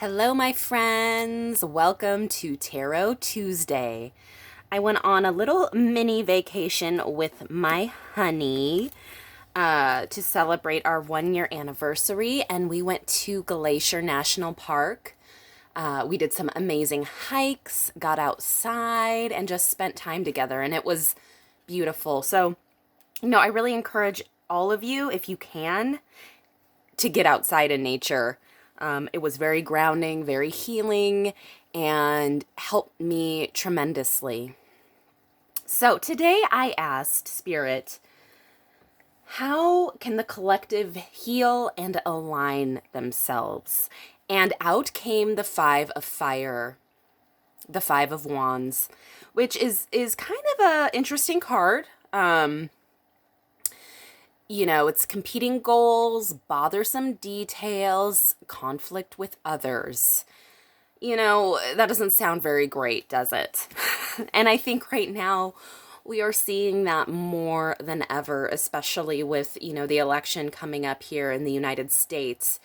Hello, my friends. Welcome to Tarot Tuesday. I went on a little mini vacation with my honey to celebrate our 1 year anniversary, and we went to Glacier National Park. We did some amazing hikes, got outside, and just spent time together, and it was beautiful. So, I really encourage all of you, if you can, to get outside in nature. It was very grounding, very healing, and helped me tremendously. So today I asked Spirit, how can the collective heal and align themselves? And out came the Five of Fire, the Five of Wands, which is kind of a interesting card. It's competing goals, bothersome details, conflict with others. That doesn't sound very great, does it? And I think right now we are seeing that more than ever, especially with, the election coming up here in the United States.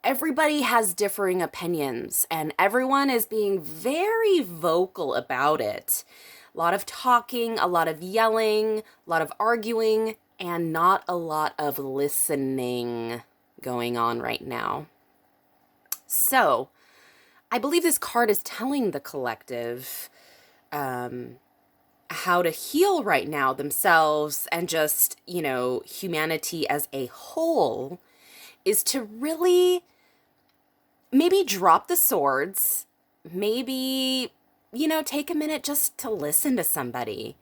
Everybody has differing opinions, and everyone is being very vocal about it. A lot of talking, a lot of yelling, a lot of arguing, and not a lot of listening going on right now. So, I believe this card is telling the collective how to heal right now themselves, and just, humanity as a whole, is to really maybe drop the swords, maybe, take a minute just to listen to somebody.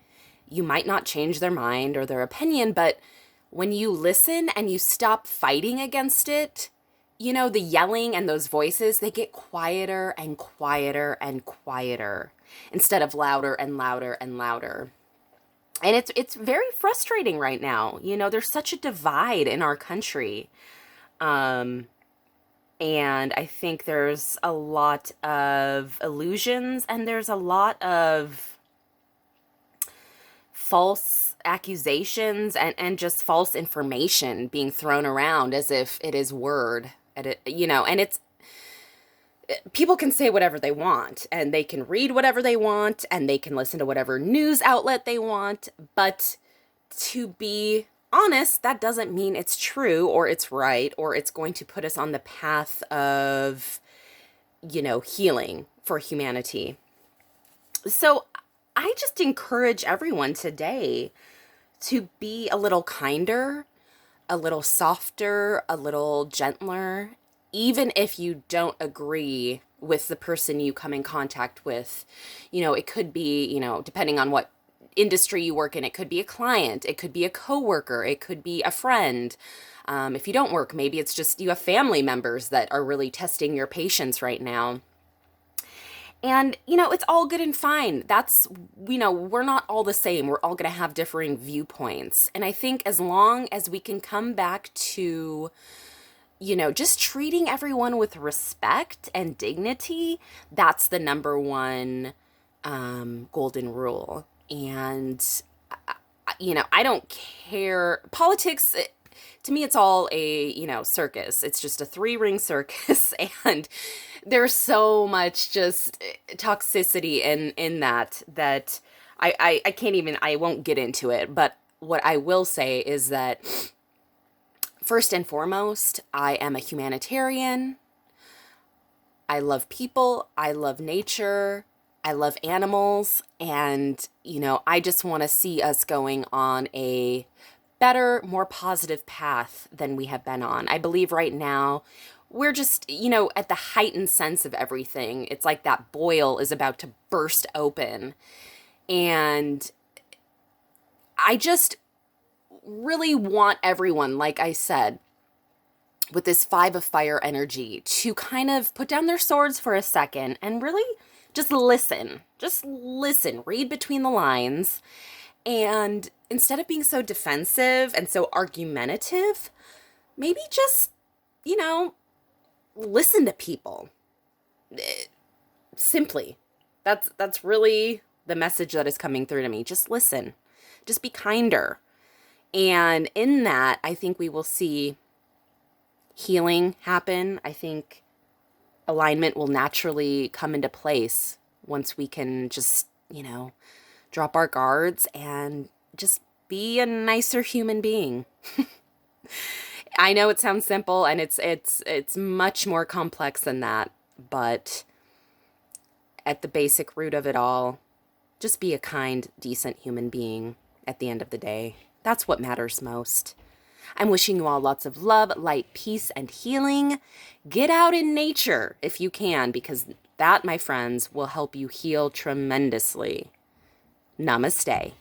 You might not change their mind or their opinion, but when you listen and you stop fighting against it, the yelling and those voices, they get quieter and quieter and quieter instead of louder and louder and louder. And it's very frustrating right now. There's such a divide in our country. And I think there's a lot of illusions, and there's a lot of false accusations and just false information being thrown around as if it is word. And it's, people can say whatever they want, and they can read whatever they want, and they can listen to whatever news outlet they want, but to be honest, that doesn't mean it's true or it's right or it's going to put us on the path of, healing for humanity. So I just encourage everyone today to be a little kinder, a little softer, a little gentler, even if you don't agree with the person you come in contact with. It could be, depending on what industry you work in, it could be a client, it could be a coworker, it could be a friend. If you don't work, maybe it's just you have family members that are really testing your patience right now. And, it's all good and fine. That's, we're not all the same. We're all going to have differing viewpoints. And I think as long as we can come back to, just treating everyone with respect and dignity, that's the number one golden rule. And, I don't care. Politics, to me, it's all a, circus. It's just a 3-ring circus. And there's so much just toxicity in that I can't even, I won't get into it. But what I will say is that first and foremost, I am a humanitarian. I love people. I love nature. I love animals. And, I just want to see us going on a better, more positive path than we have been on. I believe right now we're just, at the heightened sense of everything. It's like that boil is about to burst open. And I just really want everyone, like I said, with this 5 of Fire energy, to kind of put down their swords for a second and really just listen. Just listen, read between the lines. And instead of being so defensive and so argumentative, maybe just, listen to people. Simply. That's really the message that is coming through to me. Just listen. Just be kinder. And in that, I think we will see healing happen. I think alignment will naturally come into place once we can just, drop our guards and just be a nicer human being. I know it sounds simple and it's much more complex than that, but at the basic root of it all, just be a kind, decent human being at the end of the day. That's what matters most. I'm wishing you all lots of love, light, peace, and healing. Get out in nature if you can, because that, my friends, will help you heal tremendously. Namaste.